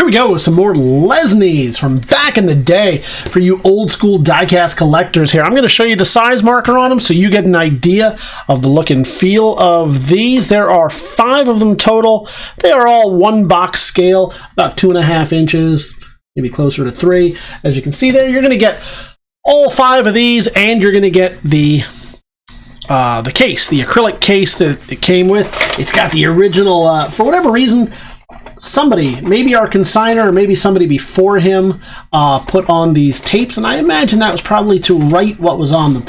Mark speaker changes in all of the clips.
Speaker 1: we go with some more Lesneys from back in the day for you old school diecast collectors here. I'm going to show you the size marker on them so you get an idea of the look and feel of these. There are 5 of them total. They are all 1 box scale, about 2.5 inches, maybe closer to 3. As you can see there, you're going to get all 5 of these, and you're going to get the case, the acrylic case that it came with. It's got the original, for whatever reason, somebody, maybe our consignor or maybe somebody before him, put on these tapes, and I imagine that was probably to write what was on them.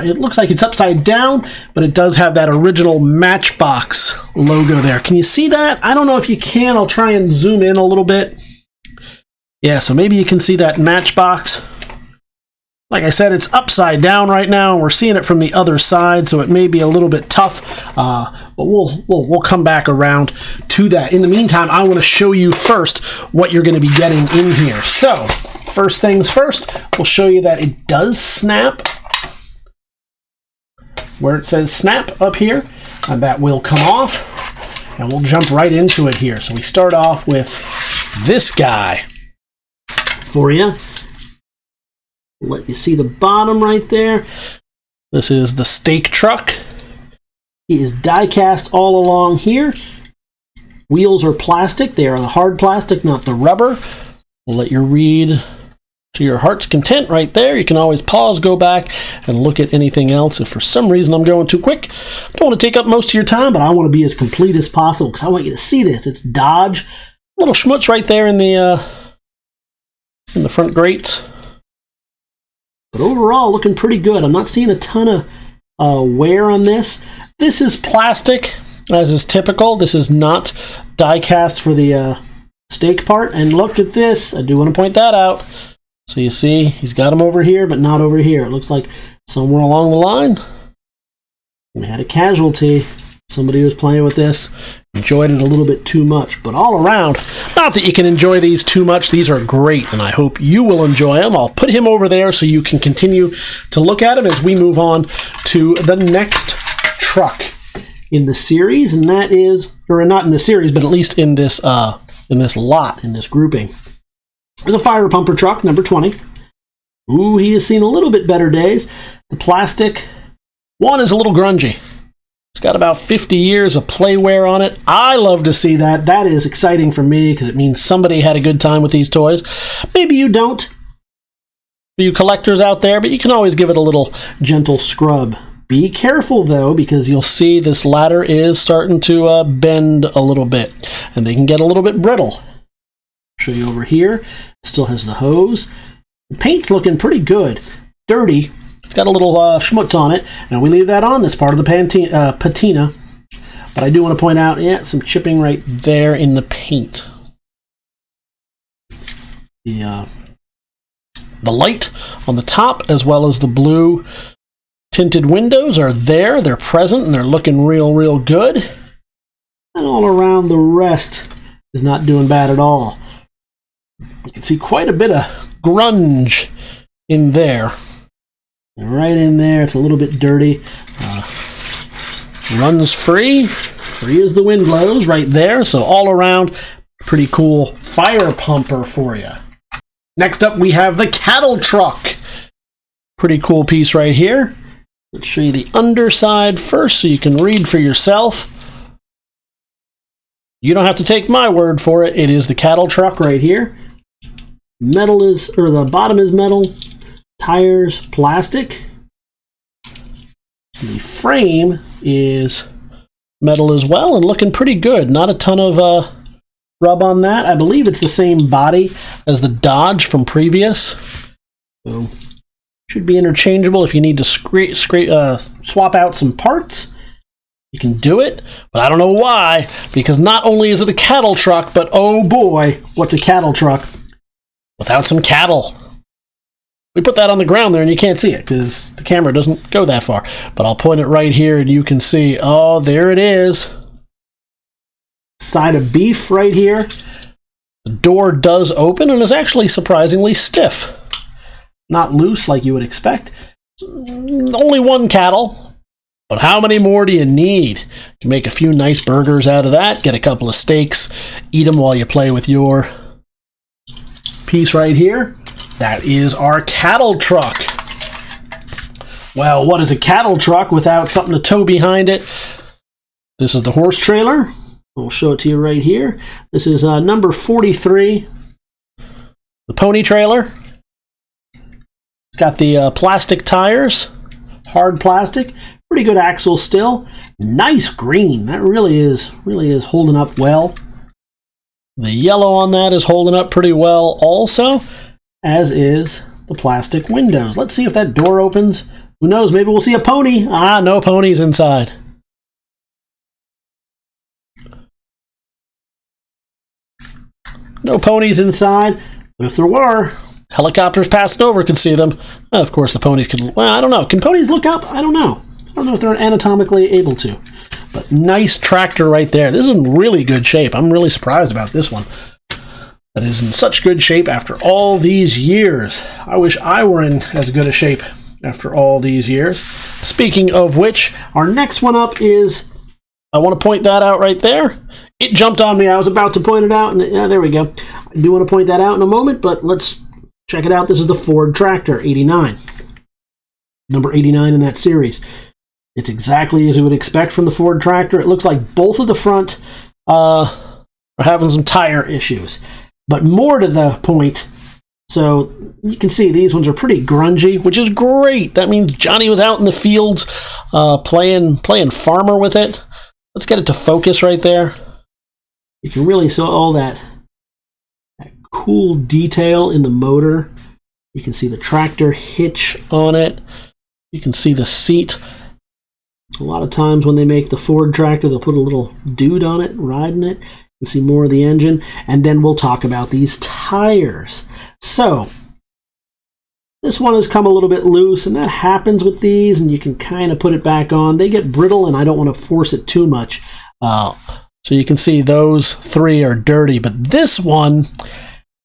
Speaker 1: It looks like it's upside down, but it does have that original Matchbox logo there. Can you see that? I don't know if you can. I'll try and zoom in a little bit. Yeah, so maybe you can see that Matchbox. Like I said, it's upside down right now, and we're seeing it from the other side, so it may be a little bit tough, but we'll come back around to that. In the meantime, I want to show you first what you're going to be getting in here. So, first things first, we'll show you that it does snap. Where it says snap up here, and that will come off, and we'll jump right into it here. So we start off with this guy for you. Let you see the bottom right there. This is the stake truck. He is die cast all along here. Wheels are plastic. They are the hard plastic, not the rubber. We'll let you read to your heart's content right there. You can always pause, go back, and look at anything else. If for some reason I'm going too quick, I don't want to take up most of your time, but I want to be as complete as possible because I want you to see this. It's Dodge. Little schmutz right there in the front grates. But overall, looking pretty good. I'm not seeing a ton of wear on this. This is plastic, as is typical. This is not die cast for the stake part. And look at this. I do want to point that out. So you see, he's got them over here, but not over here. It looks like somewhere along the line, we had a casualty. Somebody was playing with this, enjoyed it a little bit too much. But all around, not that you can enjoy these too much. These are great, and I hope you will enjoy them. I'll put him over there so you can continue to look at him as we move on to the next truck in the series, and that is, or not in the series, but at least in this lot, in this grouping. There's a fire pumper truck, number 20. Ooh, he has seen a little bit better days. The plastic one is a little grungy. It's got about 50 years of play wear on it. I love to see that. That is exciting for me because it means somebody had a good time with these toys. Maybe you don't, for you collectors out there, but you can always give it a little gentle scrub. Be careful, though, because you'll see this ladder is starting to bend a little bit, and they can get a little bit brittle. I'll show you over here. It still has the hose. The paint's looking pretty good. Dirty. It's got a little schmutz on it, and we leave that on. That's part of the patina. But I do want to point out, yeah, some chipping right there in the paint. The light on the top, as well as the blue tinted windows, are there. They're present, and they're looking real good. And all around, the rest is not doing bad at all. You can see quite a bit of grunge in there. Right in there, it's a little bit dirty. Runs free. Free as the wind blows right there. So all around, pretty cool fire pumper for you. Next up, we have the cattle truck. Pretty cool piece right here. Let's show you the underside first so you can read for yourself. You don't have to take my word for it. It is the cattle truck right here. Metal is, or the bottom is metal. Tires, plastic. The frame is metal as well and looking pretty good. Not a ton of rub on that. I believe it's the same body as the Dodge from previous. So should be interchangeable if you need to swap out some parts. You can do it, but I don't know why, because not only is it a cattle truck, but oh boy, what's a cattle truck without some cattle? We put that on the ground there and you can't see it because the camera doesn't go that far. But I'll point it right here and you can see, oh, there it is. Side of beef right here. The door does open and is actually surprisingly stiff. Not loose like you would expect. Only 1 cattle. But how many more do you need? You can make a few nice burgers out of that, get a couple of steaks, eat them while you play with your piece right here. That is our cattle truck. Well, what is a cattle truck without something to tow behind it? This is the horse trailer. I'll show it to you right here. This is number 43. The pony trailer. It's got the plastic tires. Hard plastic. Pretty good axle still. Nice green. That really is holding up well. The yellow on that is holding up pretty well also, as is the plastic windows. Let's see if that door opens. Who knows? Maybe we'll see a pony. Ah, no ponies inside. No ponies inside. But if there were, helicopters passing over could see them. Of course, the ponies could. Well, I don't know. Can ponies look up? I don't know. I don't know if they're anatomically able to. But nice tractor right there. This is in really good shape. I'm really surprised about this one. That is in such good shape after all these years. I wish I were in as good a shape after all these years. Speaking of which, our next one up is, I want to point that out right there. It jumped on me. I was about to point it out, and yeah, there we go. I do want to point that out in a moment, but let's check it out. This is the Ford Tractor 89. Number 89 in that series. It's exactly as you would expect from the Ford Tractor. It looks like both of the front are having some tire issues. But more to the point, so you can see these ones are pretty grungy, which is great. That means Johnny was out in the fields playing farmer with it. Let's get it to focus right there. You can really see all that cool detail in the motor. You can see the tractor hitch on it. You can see the seat. A lot of times when they make the Ford Tractor, they'll put a little dude on it, riding it. You can see more of the engine. And then we'll talk about these tires. So, this one has come a little bit loose, and that happens with these, and you can kind of put it back on. They get brittle, and I don't want to force it too much. So you can see those three are dirty. But this one,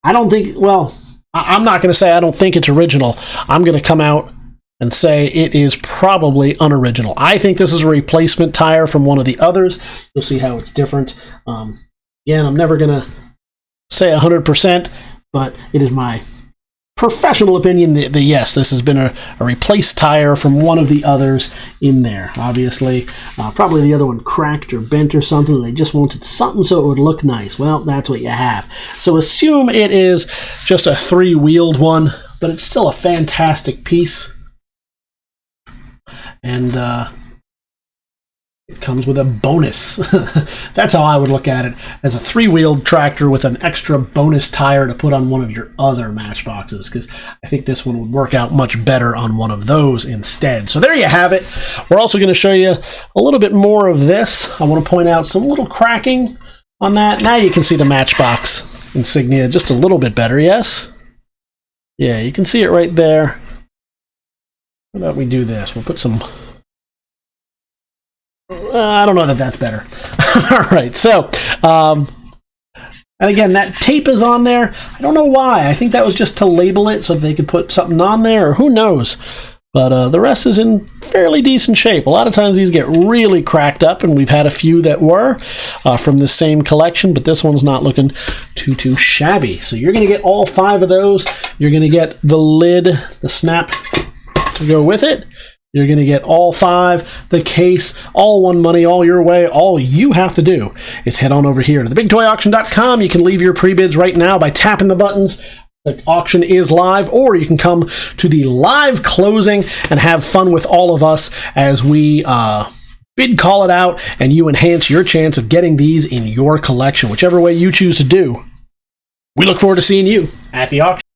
Speaker 1: I don't think, well, I'm not going to say I don't think it's original. I'm going to come out and say it is probably unoriginal. I think this is a replacement tire from one of the others. You'll see how it's different. Again, I'm never going to say 100%, but it is my professional opinion that yes, this has been a replaced tire from one of the others in there. Obviously, probably the other one cracked or bent or something. They just wanted something so it would look nice. Well, that's what you have. So assume it is just a three-wheeled one, but it's still a fantastic piece. And it comes with a bonus. That's how I would look at it, as a three-wheeled tractor with an extra bonus tire to put on one of your other Matchboxes, because I think this one would work out much better on one of those instead. So there you have it. We're also going to show you a little bit more of this. I want to point out some little cracking on that. Now you can see the Matchbox insignia just a little bit better, yes? Yeah, you can see it right there. How about we do this? We'll put some... I don't know that that's better. All right, so, and again, that tape is on there. I don't know why. I think that was just to label it so they could put something on there, or who knows. But the rest is in fairly decent shape. A lot of times these get really cracked up, and we've had a few that were from the same collection, but this one's not looking too shabby. So you're going to get all 5 of those. You're going to get the lid, the snap to go with it. You're going to get all 5, the case, all one money, all your way. All you have to do is head on over here to TheBigToyAuction.com. You can leave your pre-bids right now by tapping the buttons. The auction is live, or you can come to the live closing and have fun with all of us as we bid call it out, and you enhance your chance of getting these in your collection. Whichever way you choose to do, we look forward to seeing you at the auction.